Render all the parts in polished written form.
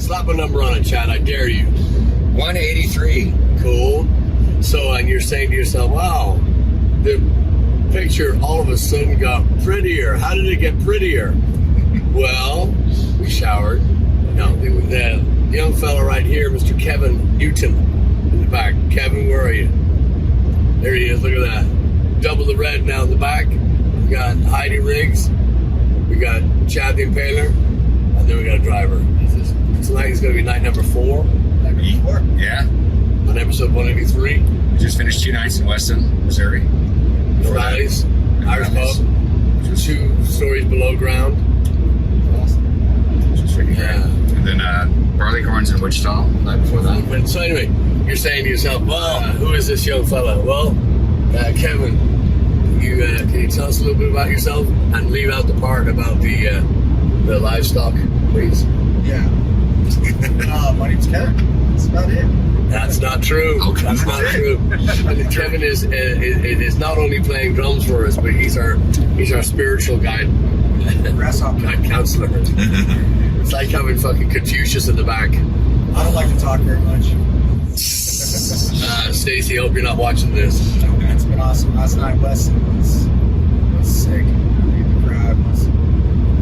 Slap a number on it, Chad. I dare you. 183. Cool. So, and you're saying to yourself, wow, the picture all of a sudden got prettier. How did it get prettier? Well, we showered. Now, the young fella right here, Mr. Kevin Newton, in the back. Kevin, where are you? There he is. Look at that. Double the red now in the back. We got Heidi Riggs. We got Chad the Impaler. And then we got a driver. Tonight is going to be night number 4. Yeah. On episode 183. We just finished 2 nights in Weston, Missouri. Fridays, Irish pub, 2 stories below ground. Awesome. Which was freaking great. And then Barleycorns in Wichita the night before that. So anyway, you're saying to yourself, well, who is this young fella? Well, Kevin, can you tell us a little bit about yourself and leave out the part about the livestock, please? Yeah. My name's Kevin. That's about it. That's not true. Okay. That's not true. And Kevin is not only playing drums for us, but he's our spiritual guide, guide counselor. It's like having fucking Confucius in the back. I don't like to talk very much. Stacy, hope you're not watching this. It's been awesome. Last night, Weston was sick. I mean, the crowd was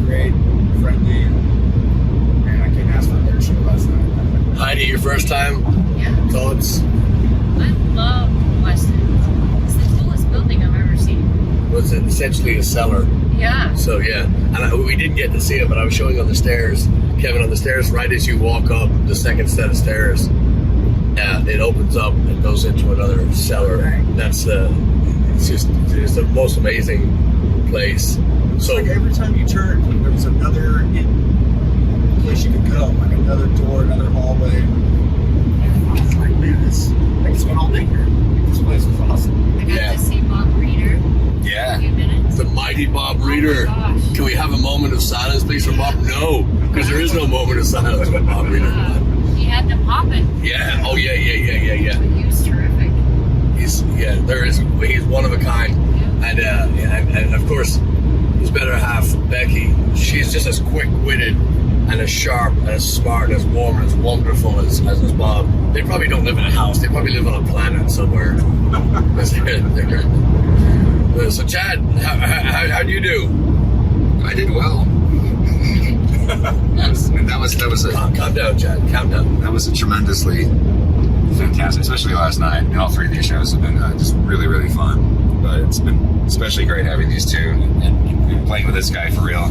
great, friendly, and I couldn't ask for a better show last night. Heidi, your first time? Yeah. Thoughts? I love Weston. It's the coolest building I've ever seen. Was it essentially a cellar? Yeah. So yeah, and we didn't get to see it, but I was showing on the stairs, Kevin, on the stairs, right as you walk up the second set of stairs, it opens up and goes into another cellar. That's it's the most amazing place. It's So like every time you turn, there was another place you could go, like another door, another hallway. And I was like, man, I can spend all day here. This place was awesome. I got to see Bob Reeder Yeah. a few minutes. the mighty Bob Reeder. Oh my gosh. Can we have a moment of silence, please, for Bob? No, because there is no moment of silence for Bob Reeder. He had them popping. Yeah. Oh yeah. He was terrific. He's one of a kind, and of course his better half Becky. She's just as quick-witted and as sharp and as smart and as warm and as wonderful as Bob. They probably don't live in a house. They probably live on a planet somewhere. So Chad, how do you do? I did well. that was a Calm down, Chad. Calm down. that was a tremendously fantastic, especially last night. And all 3 of these shows have been just really, really fun. But it's been especially great having these 2 and playing with this guy for real.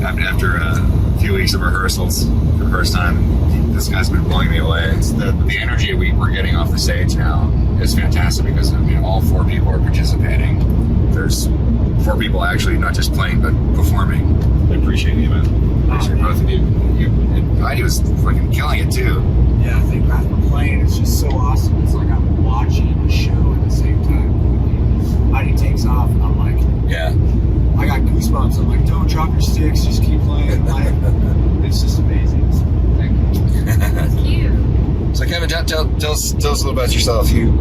After a few weeks of rehearsals for the first time, this guy's been blowing me away. It's the energy we're getting off the stage now is fantastic because all 4 people are participating. There's 4 people actually not just playing but performing. I appreciate you, man. I appreciate both of you. And Heidi was fucking killing it too. Yeah, I think after playing, it's just so awesome. It's like I'm watching a show at the same time. Heidi takes off, and I'm like, Yeah. I got goosebumps. I'm like, don't drop your sticks, just keep playing. Like, it's just amazing. Thank you. So Kevin, tell us a little about yourself. You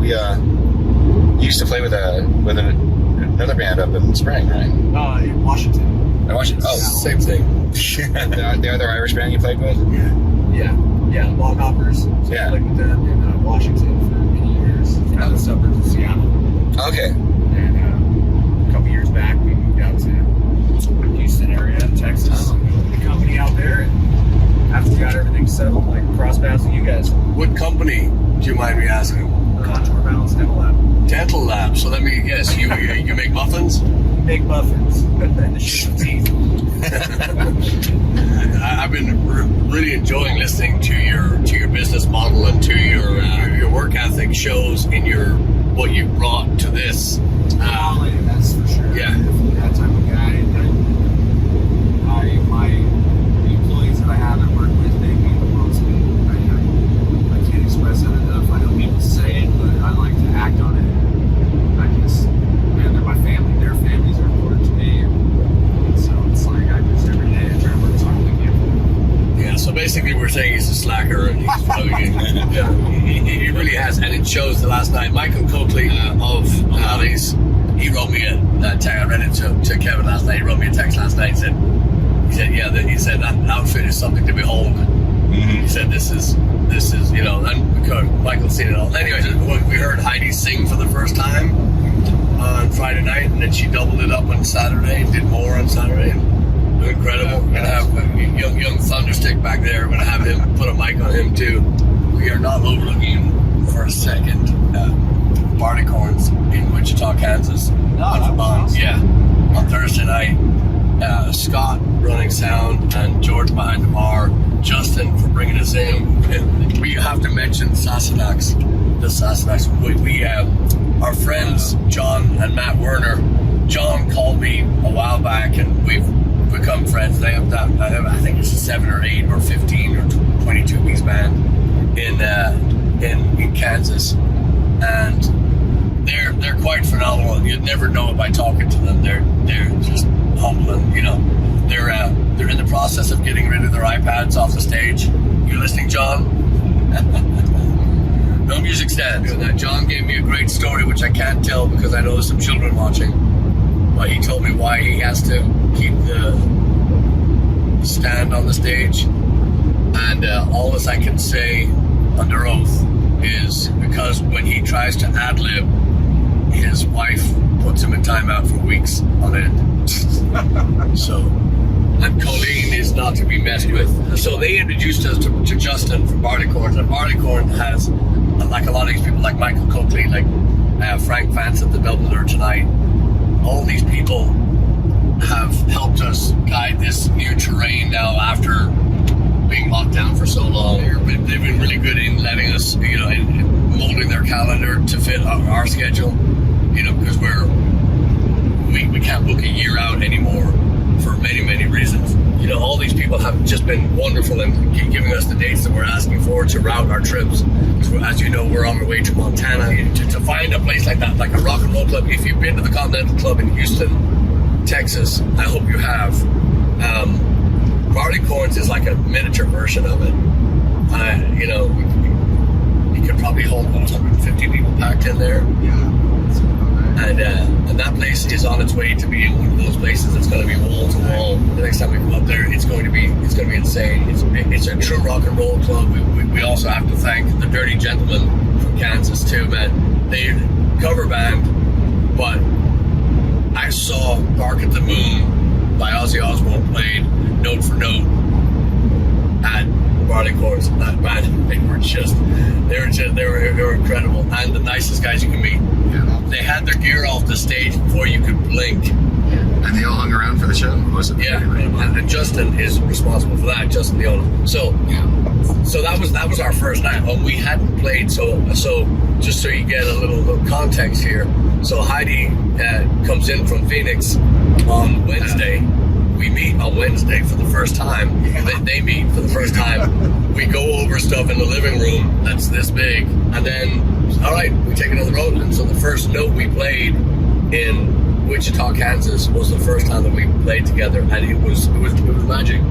used to play with another band up in Spring, right? In Washington. I watched it. Oh, Same thing. the other Irish band you played with? Yeah, the Blaggards. So Yeah. I played with them in Washington for many years, out of the suburbs of Seattle. Okay. And a couple years back, we moved out to Houston area, Texas. Oh. The company out there, and after we got everything settled, like cross paths with you guys. What company, do you mind me asking? Contour Balance Dental Lab. Dental Lab. So let me guess, you make muffins? Big muffins. The shit teeth. I've been really enjoying listening to your business model and to your work ethic shows in what you brought to this. That's for sure. Yeah. That type of guy. The employees that I have and work with, they mean the world to me. I can't express that enough. I don't mean to say it, but I like to act on it. They're my family. Their families are important to me. And so it's like I just every day I try to work as hard as I can. Yeah. So basically, we're saying he's a slacker and he's fucking. Yeah, he really has, and it shows. The last night, Michael Coakley of Ali's, he wrote me a text. I read it to Kevin last night. He wrote me a text last night. He said, yeah, that outfit is something to behold. He said, this is, you know, and because Michael's seen it all. Anyways, we heard Heidi sing for the first time on Friday night, and then she doubled it up on Saturday and did more on Saturday. Incredible. We're going to have young Thunderstick back there. We're going to have him, put a mic on him too. We are not overlooking for a second Barleycorns in Wichita, Kansas. Awesome. Yeah, on Thursday night. Scott running sound and George behind the bar. Justin for bringing us in. And we have to mention Sassenachs. The Sassenachs. We our friends John and Matt Werner. John called me a while back, and we've become friends. They have that. I think it's a 7 or 8 or 15 or 22 piece band in Kansas, and they're quite phenomenal. You'd never know it by talking to them. They're just humble, and you know they're in the process of getting rid of their iPads off the stage. You listening, John? No music stands. John gave me a great story, which I can't tell because I know there's some children watching. But he told me why he has to keep the stand on the stage, and all this I can say under oath is because when he tries to ad-lib, his wife puts him in timeout for weeks on end. So, and Colleen is not to be messed with. So they introduced us to Justin from Barleycorns, and Barleycorn has, like a lot of these people, like Michael Coakley, like Frank Vance at the Dubliner tonight, all these people have helped us guide this new terrain now after being locked down for so long. They've been really good in letting us, you know, in molding their calendar to fit our schedule, you know, because we can't book a year out anymore for many reasons. You know, all these people have just been wonderful in giving us the dates that we're asking for to route our trips. So, as you know, we're on our way to Montana. To find a place like that, like a rock and roll club, if you've been to the Continental Club in Houston, Texas, I hope you have. Barleycorns is like a miniature version of it. You know, you could probably hold 150 people packed in there. Yeah. And that place is on its way to being one of those places that's going to be wall to wall. The next time we come up there, it's going to be insane. It's a true rock and roll club. We also have to thank the Dirty Gentlemen from Kansas too, man. They're a cover band, but I saw Bark at the Moon by Ozzy Osbourne played note for note at Barleycorns. That band, they were incredible, and the nicest guys you can meet. Yeah. They had their gear off the stage before you could blink. And they all hung around for the show? Was it? Yeah, and Justin is responsible for that. Justin, the owner. So that was our first night. Well, we hadn't played, so just so you get a little context here. So Heidi comes in from Phoenix on Wednesday. We meet on Wednesday for the first time. They meet for the first time. We go over stuff in the living room that's this big, and then all right, we take another road. And so the first note we played in Wichita, Kansas, was the first time that we played together, and it was magic.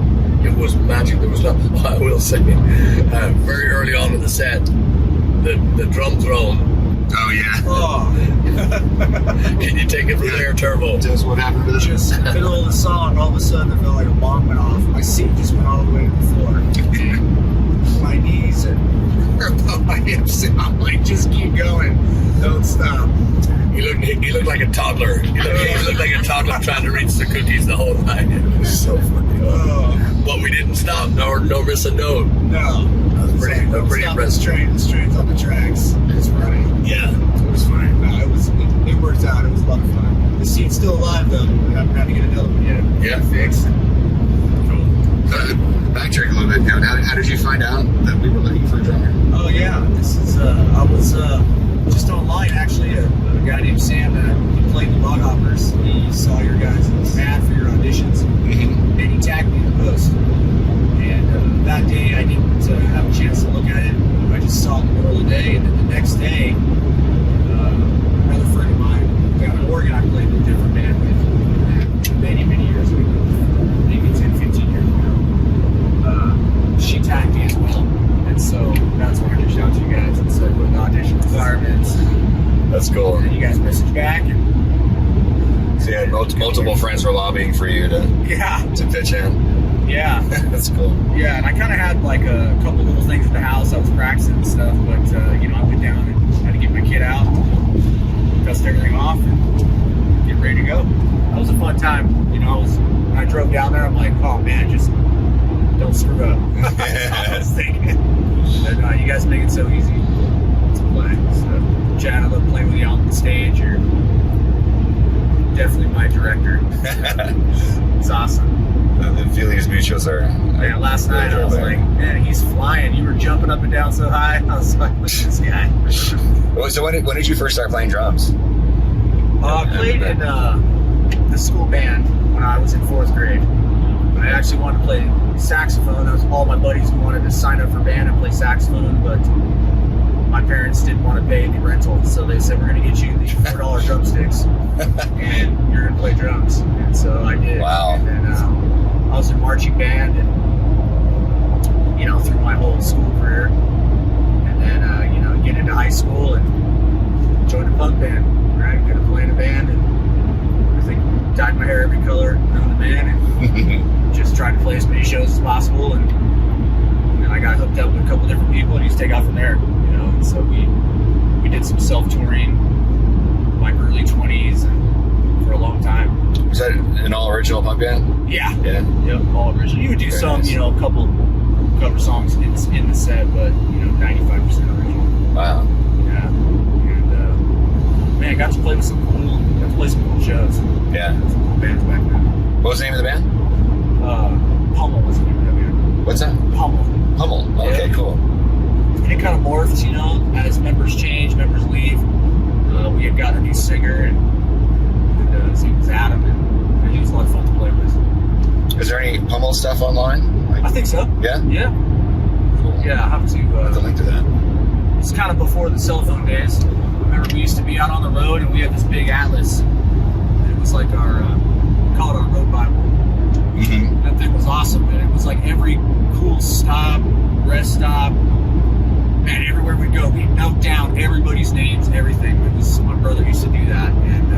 It was magic. There was not. I will say, very early on in the set, the drum throne. Oh, yeah. Oh. Can you take it from there, Turbo? Just what happened to the Just middle of the song, all of a sudden it felt like a bomb went off. My seat just went all the way to the floor. My knees and my hips, and I'm like, just keep going. Don't stop. He looked like a toddler. He looked like a toddler trying to reach the cookies the whole night. It was so funny. Oh. But we didn't stop, nor miss a note. No. That was pretty impressive. This train's on the tracks. It's running. Yeah. It was fine. No, it worked out. It was a lot of fun. The seat's still alive though. We haven't had to get another one yet. Yeah. Fixed. Backtrack a little bit, Kevin. How did you find out that we were looking for a drummer? Oh yeah, this is. I was just online actually. A guy named Sam that he played the Loghoppers. He saw your guys' ad for your auditions, and he tagged me in the post. And that day I didn't have a chance to look at it. I just saw it in the middle of the day, and then the next day, another friend of mine down in Oregon, I played in a different band with many years ago, maybe 10, 15 years ago. She tagged me as well, and so that's when I reached out to you guys and said what the audition requirements. That's cool. And then you guys messaged back, and So you had multiple friends were lobbying for you to yeah, pitch in. Yeah. That's cool. Yeah, and I kind of had like a couple little things at the house. I was practicing and stuff, but I went down and had to get my kid out, dust everything off, and get ready to go. That was a fun time. When I drove down there, I'm like, oh man, just don't screw up. I was thinking. But you guys make it so easy to play. So, Chad, I love playing with you on the stage. You're definitely my director. It's awesome. The feeling is mutuals are. Yeah, last night I was like, man, he's flying. You were jumping up and down so high. I was like, look at this guy. So when did you first start playing drums? I played in the school band when I was in 4th grade. I actually wanted to play saxophone. All my buddies wanted to sign up for band and play saxophone, but my parents didn't want to pay the rental, so they said, we're going to get you these $4 drumsticks, and you're going to play drums. And so I did. Wow. And then I was in marching band, and through my whole school career, and then get into high school and joined a punk band. Right, going to play in a band, and I think dyed my hair every color in the band, and just tried to play as many shows as possible. And then I got hooked up with a couple different people, and just take off from there. And so we did some self-touring, like early 20s, and for a long time. Was that an all original punk band? Yeah. Yeah. Yep, all original. You would do Very some, nice. a couple cover songs in the set, but 95% original. Wow. Yeah. And man, got to play with some cool shows. Yeah. Some cool bands back then. What was the name of the band? Pummel was the name of that band. What's that? Pummel. Hummel. Okay, Yeah. cool. And it kind of morphed, as members change, members leave. We had got a new singer, and his name was Adam, and he was a lot of fun to play with. Is there any Hummel stuff online? I think so. Yeah? Yeah. Cool. Yeah, I have to. I'll link to that. It's kind of before the cell phone days. I remember we used to be out on the road, and we had this big atlas. It was like our, call it our road Bible. Mm-hmm. That thing was awesome, man. It was like every cool stop, rest stop, man, everywhere we'd go, we'd note down everybody's names, everything. My brother used to do that, and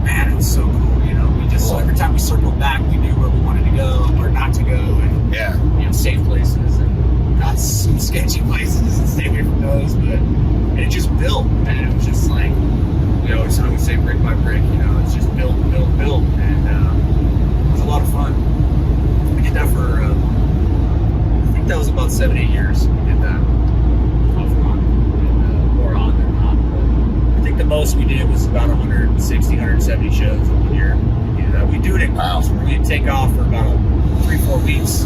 man, it was so cool. We just every time we circled back, we knew where we wanted to go, where not to go, and Yeah. safe places, and not some sketchy places, and stay away from those. But it just built, and it was just like I would say brick by brick. It's just built, and it was a lot of fun. We did that for I think that was about 7-8 years. We did that off and on, and more on than not. But I think the most we did was about 160, 170 shows in 1 year. We do it in groups where we'd take off for about 3-4 weeks,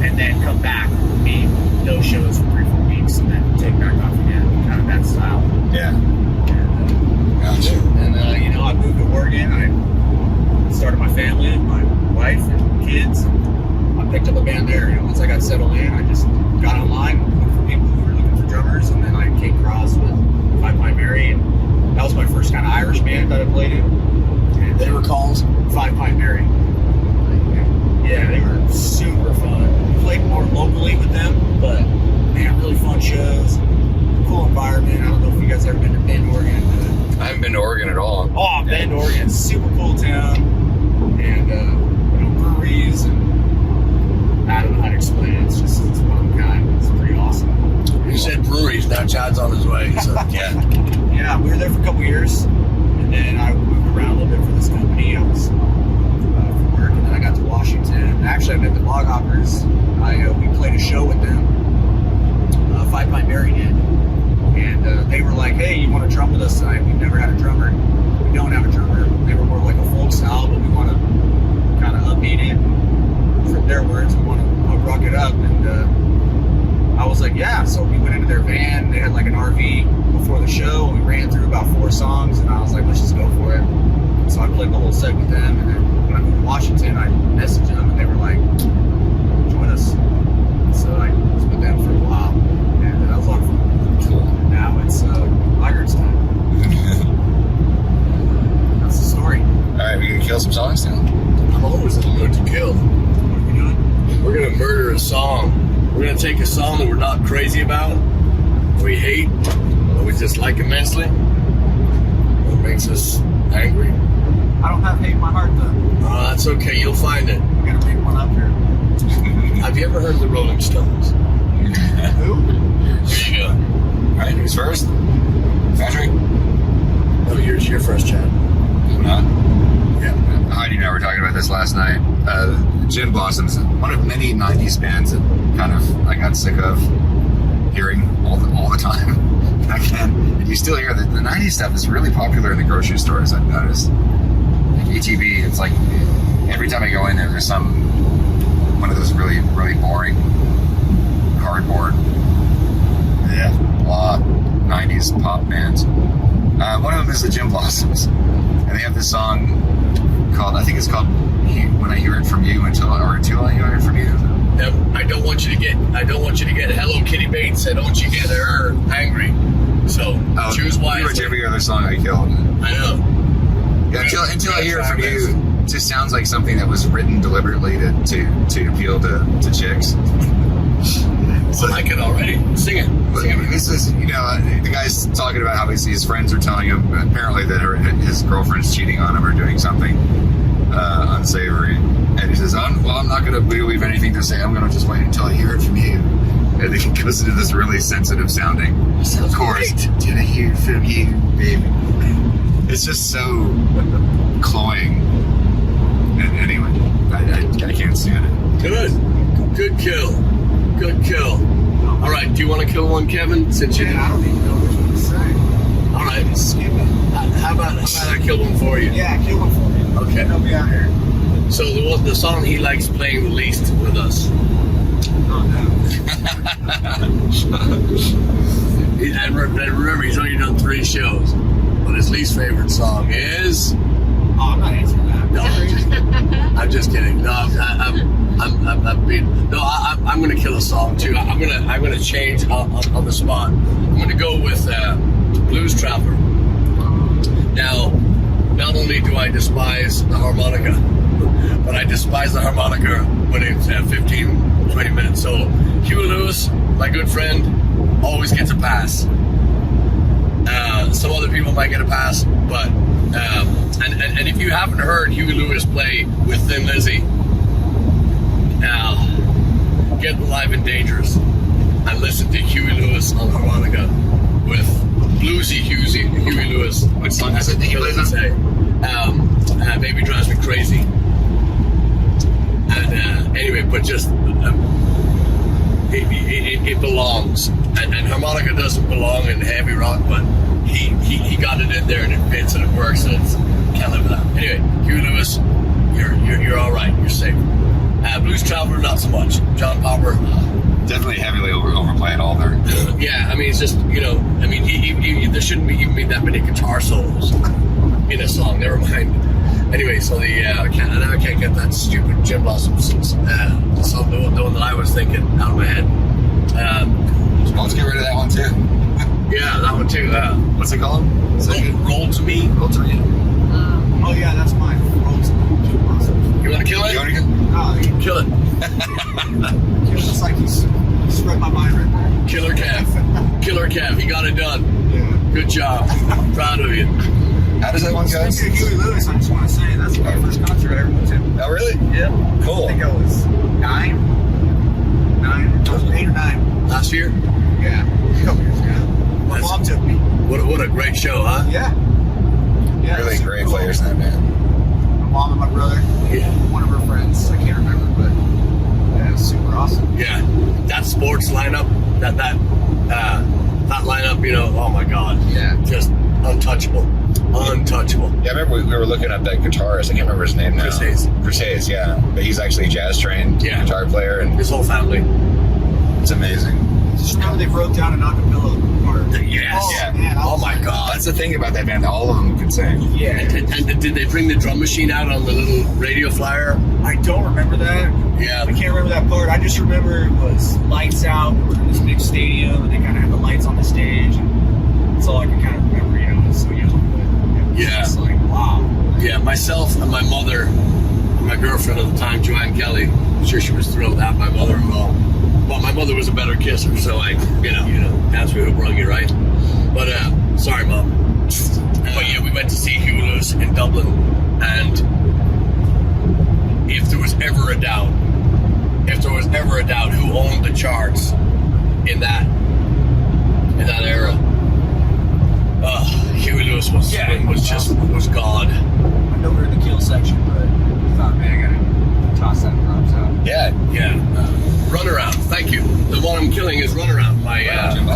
and then come back, be no shows for 3-4 weeks, and then take back off again. Kind of that style. Yeah. And, Gotcha. and I moved to Oregon. I started my family, my wife and kids. I picked up a band there. Once I got settled in, I just got online, looked for people who were looking for drummers, and then I came across with 5 Pine Mary, and that was my first kind of Irish band that I played in. And They were called 5 Pine Mary. Yeah, they were super fun. We played more locally with them, but man, really fun shows. Cool environment. I don't know if you guys ever been to Bend, Oregon. I haven't been to Oregon at all. Oh, Bend, Oregon, super cool town, and breweries, and I don't know how to explain it. It's one of a kind. It's pretty awesome. You said breweries, now Chad's on his way. So. Yeah. Yeah, we were there for a couple years, and then I moved around a little bit for this company. I was for work, and then I got to Washington. Actually, I met the Blaggards. We played a show with them. 5 Pine Mary did. And they were like, hey, you want to drum with us tonight? We've never had a drummer. We don't have a drummer. They were more like a folk style, but we want to kind of upbeat it. From their words, we want to rock it up. And I was like, yeah. So we went into their van. They had like an RV before the show. And we ran through about 4 songs. And I was like, let's just go for it. So I played the whole set with them. And then when I moved to Washington, I messaged them. And they were like, join us. So I was with them for a while. And that was a lot of fun. Cool. Now it's Blaggards time. That's the story. All right, we gonna kill some songs now. I'm always in the mood to kill. What are we doing? We're gonna murder a song. We're gonna take a song that we're not crazy about, we hate, but we just like immensely. What makes us angry? I don't have hate in my heart though. Oh, that's okay. You'll find it. I'm gonna make one up here. Have you ever heard of the Rolling Stones? Who? Here you go. All right, who's first? Patrick? No, you're first, Chad. No. Yeah. Heidi and I were talking about this last night. Gin Blossoms, one of many 90s bands that kind of I got sick of hearing all the time back then. And you still hear the 90s stuff is really popular in the grocery stores, I've noticed. Like ATV, it's like every time I go in there, there's one of those really, really boring cardboard blah 90s pop bands. One of them is the Gin Blossoms. And they have this song called, I think it's called When I Hear It From You Until I Hear It From You. I don't want you to get Hello Kitty Bates and don't you get her angry. So choose wisely. Pretty much every other song I killed. I know. Yeah, until I hear it from you, it just sounds like something that was written deliberately to appeal to chicks. So I like it already. Sing it. But this is, the guy's talking about how his friends are telling him apparently that his girlfriend's cheating on him or doing something unsavory. And he says, I'm not going to believe anything to say. I'm going to just wait until I hear it from you. And then he goes into this really sensitive sounding chorus. Till I hear it from you, baby. It's just so cloying. And anyway, I can't stand it. Good kill. All right, do you want to kill one, Kevin? Since you I don't even know what you're saying. All right, Skip it. how about I kill one for you? Yeah, kill one for me. Okay. Help me out here. So the song he likes playing the least with us. Oh no. And remember, he's only done 3 shows, but his least favorite song is. Oh, I'm not answering that. No, I'm just kidding. No, I'm gonna kill a song too. I'm gonna change on the spot. I'm gonna go with Blues Traveler. Now, not only do I despise the harmonica, but I despise the harmonica when it's 15-20 minutes. So Huey Lewis, my good friend, always gets a pass. Some other people might get a pass, but and if you haven't heard Huey Lewis play with Thin Lizzy, get Live and Dangerous and listen to Huey Lewis on harmonica with bluesy Huey Lewis. What song is it that he plays on? Maybe Drives Me Crazy. And anyway, but just it belongs, and harmonica doesn't belong in heavy rock, but he got it in there and it fits and it works, and it's can't live without. Anyway, Huey Lewis, you're all right, you're safe. Blues Traveler, not so much. John Popper, definitely heavily overplayed all there. Yeah, I mean, it's just there shouldn't be even be that many guitar solos in a song. Never mind. Anyway, so I can't get that stupid Gin Blossoms song, the one that I was thinking out of my head. Let's get rid of that one too. Yeah, that one too. What's it called? Roll to Me. Roll to Me. Oh yeah, that's mine. You want to kill it? You want to get? Oh, you Kill it. it's like he's read my mind right there. Killer Kev. He got it done. Yeah. Good job. Proud of you. How does that one go? Speaking of Huey Lewis, I just want to say that's my first concert I ever went to. Oh, really? Yeah. Cool. I think I was 8 or 9. Last year? Yeah. A couple years ago. My mom took me. What a great show, huh? Yeah. Yeah. Really super great cool. players in that band. My mom and my brother. Yeah. One of her friends. I can't remember, but yeah, it was super awesome. Yeah. That sports lineup, that lineup, oh my God. Yeah. Just untouchable. Yeah, I remember we were looking at that guitarist. I can't remember his name now. Chris Hayes, yeah. But he's actually a jazz trained guitar player, and His whole family. it's amazing. Just remember they broke down an acapella part. Yes. Oh, Yeah. man, Oh my God. That's the thing about that band. All of them can sing. Yeah. And did they bring the drum machine out on the little radio flyer? I don't remember that. Yeah. I can't remember that part. I just remember it was lights out. We were in this big stadium, and they kind of had the lights on the stage. And that's all I can kind of remember. I was so young. But it was just like, wow. Yeah, myself and my mother, and my girlfriend at the time, Joanne Kelly, I'm sure she was thrilled to have my mother-in-law. But my mother was a better kisser, so that's who brung you, right? But sorry, Mom. But yeah, we went to see Huey Lewis in Dublin And if there was ever a doubt who owned the charts in that era, Huey Lewis was God. I know we're in the kill section, but I thought, man, I gotta toss that props out. Yeah. Runaround. Thank you. The one I'm killing is Runaround by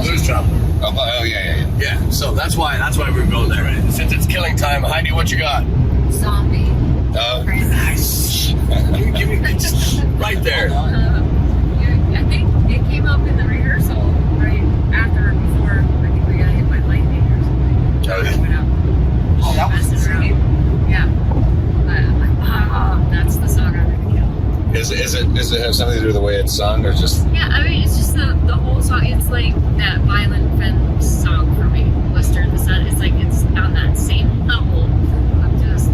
Blues Traveler. Oh, yeah. Yeah. So that's why we're going there. Right? Since it's killing time, Heidi, what you got? Zombie. Nice. Give me just right there. I think it came up in the rehearsal right after or before. I think we got hit by lightning or something. Oh, yeah. Went up. Oh, that was Messing around. Yeah. But I'm like, that's the song I'm gonna kill. Does it have something to do with the way it's sung, or just? Yeah, I mean, it's just the whole song. It's like that Violent Femmes song for me. Blister in the Sun. It's like it's on that same level. I'm just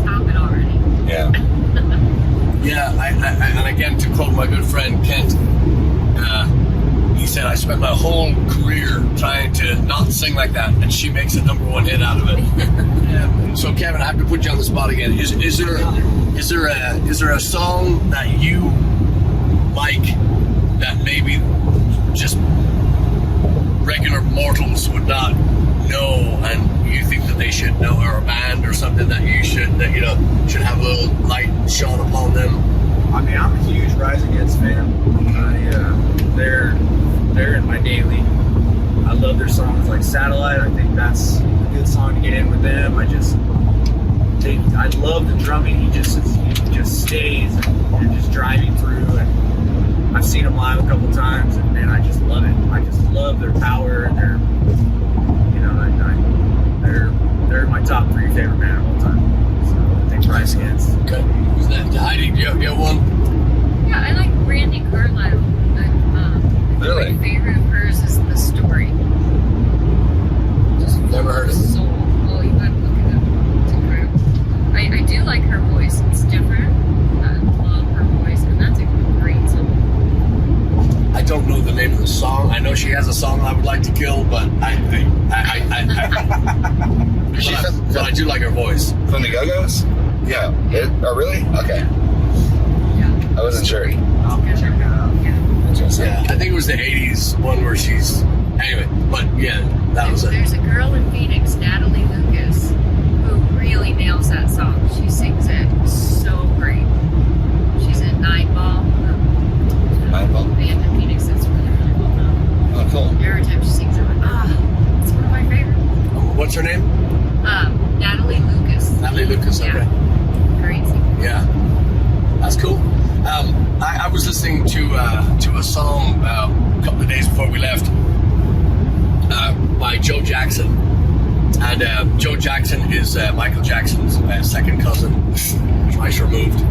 stop it already. Yeah. Yeah, and again, to quote my good friend Kent, he said, I spent my whole career trying to not sing like that, and she makes a #1 hit out of it. So, Kevin, I have to put you on the spot again. Is there a song that you like that maybe just regular mortals would not know, and you think that they should know, or a band or something that should have a little light shone upon them? I mean, I'm a huge Rise Against fan. They're in my daily. I love their songs like Satellite. I think that's a good song to get in with them. I love the drumming. He just stays and just driving through. And I've seen them live a couple times, and man, I just love it. I just love their power and their, they're my top 3 favorite band of all time. So I think Rise Against. Okay. Who's that? Heidi, do you have one? Yeah, I like Brandy Carlisle. Really? My favorite of hers is The Story. Just Never heard of it. soul. Oh, you gotta look it up. It's incredible. I do like her voice. It's different. I love her voice, and that's a great song. I don't know the name of the song. I know she has a song I would like to kill, but I do like her voice. From the Go-Go's? Yeah. Oh, really? Okay. Yeah. I wasn't sure. I'll check that out. Yeah. Yeah, I think it was the 80s one where she's... Anyway, but yeah, that was it. There's a girl in Phoenix, Natalie Lucas, who really nails that song. She sings it so great. She's in Nightball. Nightball? Band in Phoenix that's really, really well known. Oh, cool. Every time she sings it, I'm like, it's one of my favorites. What's her name? Natalie Lucas. Natalie Lucas, okay. Yeah. Great singer. Yeah. That's cool. I was listening to a song a couple of days before we left by Joe Jackson. And Joe Jackson is Michael Jackson's second cousin, twice removed.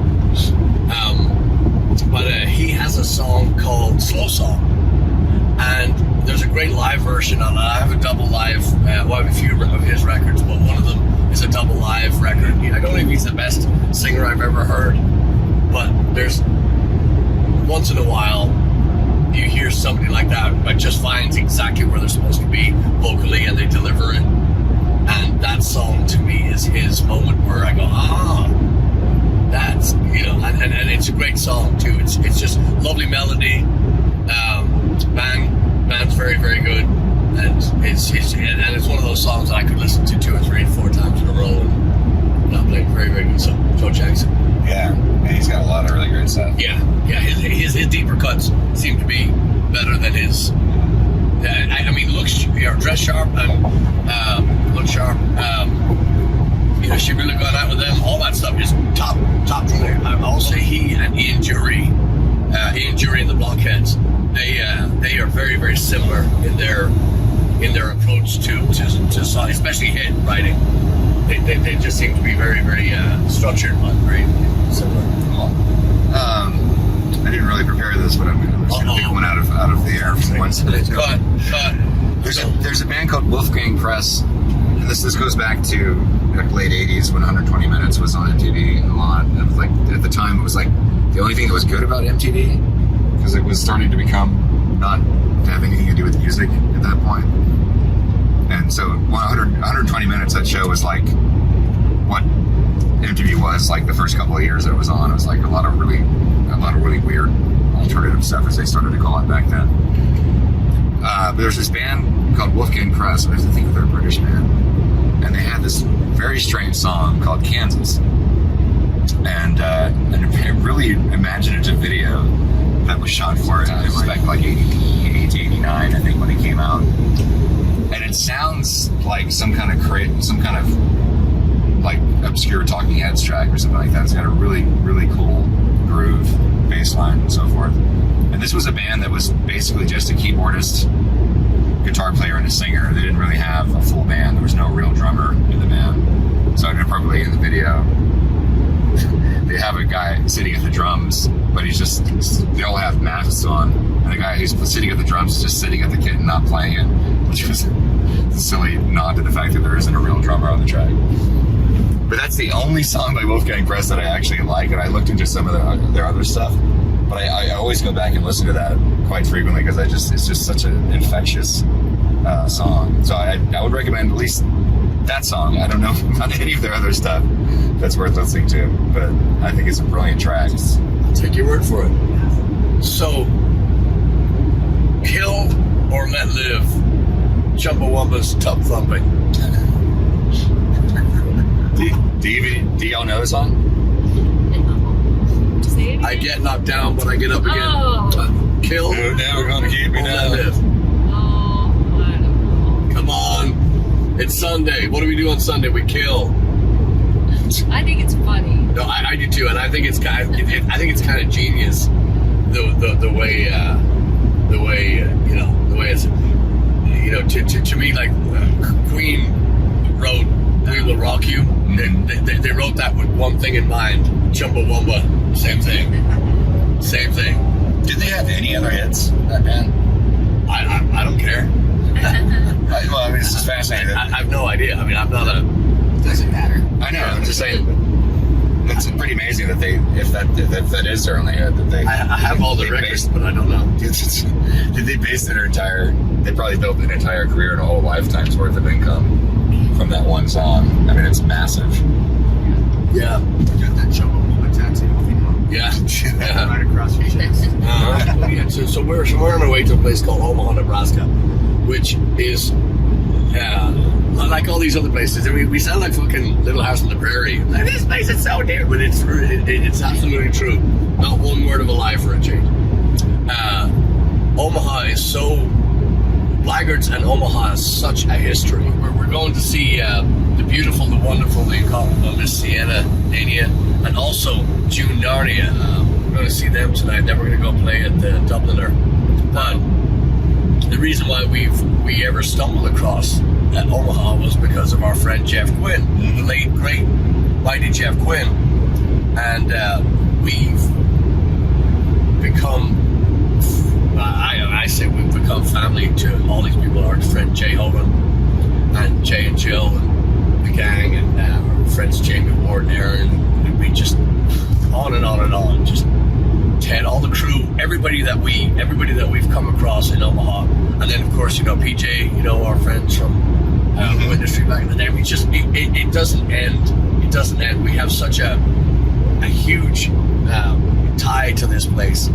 But he has a song called Slow Song. And there's a great live version on it. I have a double live, I have a few of his records, but one of them is a double live record. I don't know if he's the best singer I've ever heard, but there's once in a while you hear somebody like that that just finds exactly where they're supposed to be vocally and they deliver it. And that song to me is his moment where I go, that's, and it's a great song too. It's just lovely melody. Band's very, very good, and it's one of those songs that I could listen to 2 or 3 or 4 times in a row and not play. Very, very good song. Joe Jackson. Yeah, he's got a lot of really great stuff. Yeah. His deeper cuts seem to be better than his. I mean, dress sharp and look sharp. She really got out with them. All that stuff is top from there. I'll say he and Ian Jury and the Blockheads. They are very, very similar in their approach to song, especially hit writing. They just seem to be very, very structured, but very similar. Cool. I didn't really prepare this, but I'm just going to pick one out of the air from once. Cut. There's a band called Wolfgang Press. This goes back to like late 80s when 120 Minutes was on MTV a lot. And it was like, at the time, it was like the only thing that was good about MTV, because it was starting to become not to have anything to do with music at that point. And so 120 Minutes, that show was like what MTV was like the first couple of years that it was on. It was like a lot of really weird alternative stuff, as they started to call it back then. But there's this band called Wolfgang Press. I think they're a British band, and they had this very strange song called Kansas, and a really imaginative video that was shot for it. It was back like 88 to 89, I think, when it came out. And it sounds like some kind of like obscure Talking Heads track or something like that. It's got a really, really cool groove, bass line, and so forth. And this was a band that was basically just a keyboardist, guitar player, and a singer. They didn't really have a full band. There was no real drummer in the band. So inappropriately in the video, they have a guy sitting at the drums, but they all have masks on, and the guy who's sitting at the drums is just sitting at the kit and not playing it, which was a silly nod to the fact that there isn't a real drummer on the track. But that's the only song by Wolfgang Press that I actually like, and I looked into some of their other stuff, but I always go back and listen to that quite frequently because it's just such an infectious song. So I would recommend at least that song. I don't know about any of their other stuff that's worth listening to, but I think it's a brilliant track. I'll take your word for it. So, kill or let live, Chumbawamba's Tub Thumping. Do y'all know the song? Say it I again. get knocked down, but I get up again. Oh. Kill You're never gonna keep me or let down. live. Oh, I don't know. Come on. It's Sunday. What do we do on Sunday? We kill. I think it's funny. No, I do too, and I think it's kind of genius the way it's to me, like Queen wrote "We Will Rock You." They wrote that with one thing in mind: Chumbawamba. Same thing. Did they have any other hits, that band? I don't care. Well, I mean, it's just fascinating. I have no idea. I mean, I'm not a. Doesn't matter. I know. I'm just saying. It's pretty amazing that if that is their only hit, that they. I have all the they records, based- but I don't know. Did they base their entire? They probably built an entire career and a whole lifetime's worth of income from that one song. I mean, it's massive. Yeah. Got that Chumbawamba tattoo, you know, Yeah. right across your chest. Yeah, so we're on our way to a place called Omaha, Nebraska, which is like all these other places. I mean, we sound like fucking Little House on the Prairie. Like, this place is so dear, but it's absolutely true. Not one word of a lie for a change. Omaha is so Blaggards, and Omaha has such a history. We're going to see the beautiful, the wonderful, the incomparable Miss Sienna Dania, and also June Narnia. We're going to see them tonight. Then we're going to go play at the Dubliner. But the reason why we ever stumbled across Omaha was because of our friend Jeff Quinn, the late great mighty Jeff Quinn, and we've become. I say we've become family to all these people. Our friend Jay Hogan and Jay and Jill and the gang, and our friends Jamie Ward and Aaron, and we just on and on and on. Just Ted, all the crew, everybody that we've come across in Omaha, and then of course PJ, our friends from the industry back in the day. We just it doesn't end. It doesn't end. We have such a huge tie to this place.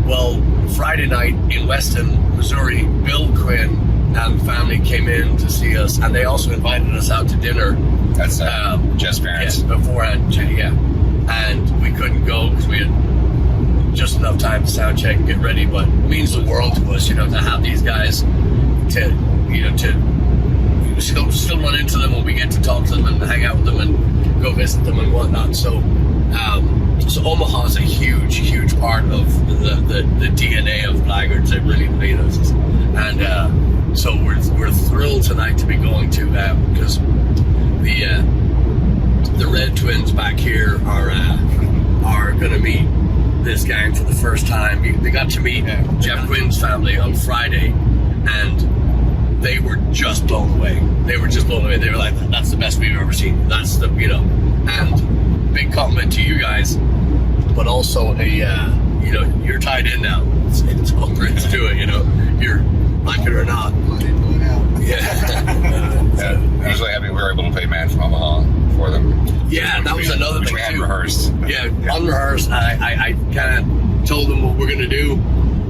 Well, Friday night in Weston, Missouri, Bill Quinn and family came in to see us, and they also invited us out to dinner. That's Jeff's parents. Yes, beforehand, yeah. And we couldn't go because we had just enough time to sound check and get ready, but it means the world to us, to have these guys to still run into them when we get to talk to them and hang out with them and go visit them and whatnot. So Omaha is a huge part of the DNA of Blaggards. It really is, and so we're thrilled tonight to be going to because the Red Twins back here are going to meet this gang for the first time. They got to meet Jeff Quinn's family on Friday, and they were just blown away. They were like, "That's the best we've ever seen." That's the and big compliment to you guys. But also you're tied in now. It's over. It's do it. You're like it or not. Yeah. Usually, we were able to pay man from Omaha for them. Yeah, that was another which thing we had too. rehearsed. Yeah, unrehearsed. I kind of told them what we're gonna do,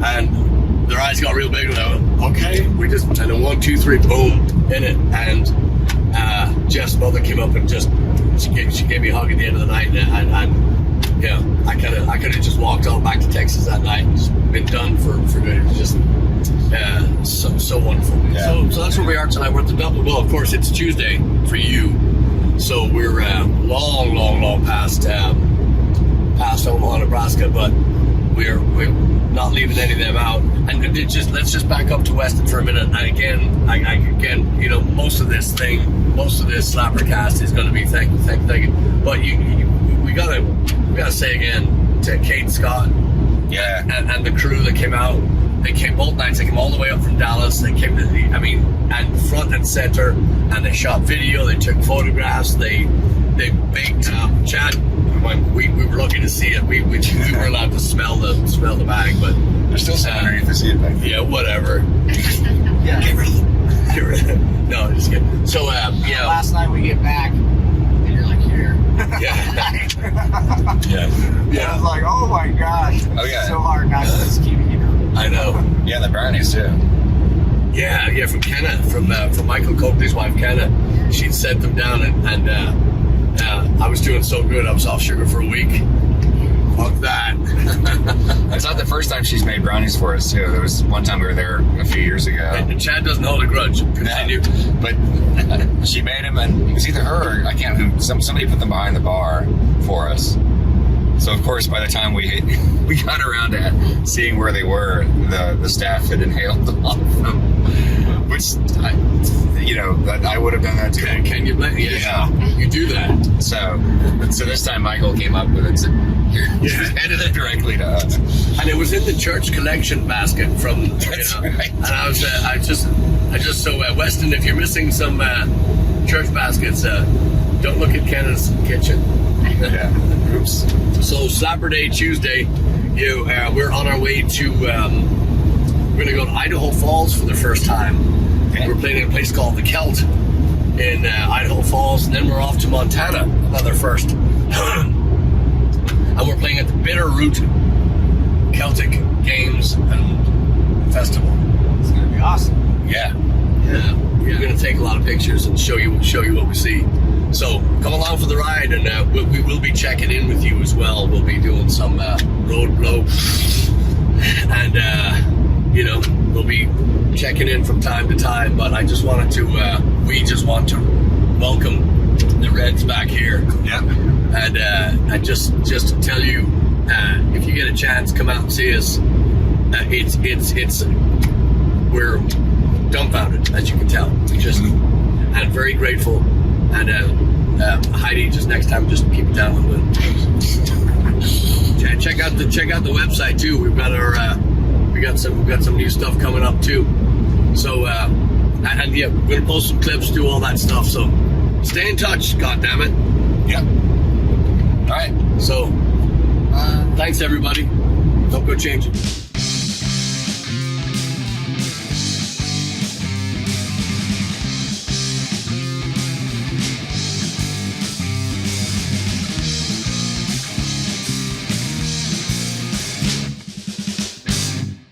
and their eyes got real big. And I went, okay, we just and then 1, 2, 3, boom, in it. And Jeff's mother came up and just she gave me a hug at the end of the night, and yeah, I could have just walked on back to Texas that night and just been done for good. It was just so wonderful. Yeah. So that's where we are tonight. We're at the Dublin. Well, of course, it's Tuesday for you, so we're long past Omaha, Nebraska, but we're not leaving any of them out. And let's just back up to Weston for a minute. And again, you know, most of this SlapperCast is going to be thank you. But we gotta say again to Kate Scott, Yeah. and the crew that came out. They came both nights. They came all the way up from Dallas. They came to and front and center, and they shot video. They took photographs. They baked Chad. We were lucky to see it. We were allowed to smell the bag, but There's still some underneath the seat back there. yeah, whatever. Yeah. Get rid of it. No, just kidding. So yeah, Last night we get back, and you're like, here. yeah. I was like, oh my gosh. Oh, yeah. It's so hard not to just keep, I know. Yeah, the brownies too. Yeah, from Kenna, from Michael Coakley's wife, Kenna. She'd sent them down, and I was doing so good. I was off sugar for a week. Fuck that. It's not the first time she's made brownies for us too. There was one time we were there a few years ago. And Chad doesn't hold a grudge. Continue. But she made them, and it was either her or I can't remember. Somebody put them behind the bar for us. So of course, by the time we got around to seeing where they were, the staff had inhaled all of them. Which I would have done that too. Can you blame? Yeah, you do that. So this time Michael came up with it. So here, handed it directly to us. And it was in the church collection basket from. That's right. And I just so Weston, if you're missing some church baskets, don't look at Kenna's kitchen. Yeah. Oops. So Slapper Day Tuesday, we're on our way to. We're gonna go to Idaho Falls for the first time. Okay. We're playing in a place called the Celt in Idaho Falls, and then we're off to Montana, another first. And we're playing at the Bitterroot Celtic Games and Festival. It's going to be awesome. Yeah. We're going to take a lot of pictures and show you what we see. So come along for the ride, and we will be checking in with you as well. We'll be doing some road blow, and we'll be checking in from time to time. But I just wanted to, we just want to welcome the Reds back here. Yeah. And just to tell you, if you get a chance, come out and see us. We're dumbfounded, as you can tell. And very grateful. And Heidi, just next time, just keep it down a little bit. Check out the website too. We've got we got some new stuff coming up too. So and yeah, we're gonna post some clips, do all that stuff. So stay in touch, goddammit. Yep. All right. So thanks everybody. Don't go changing.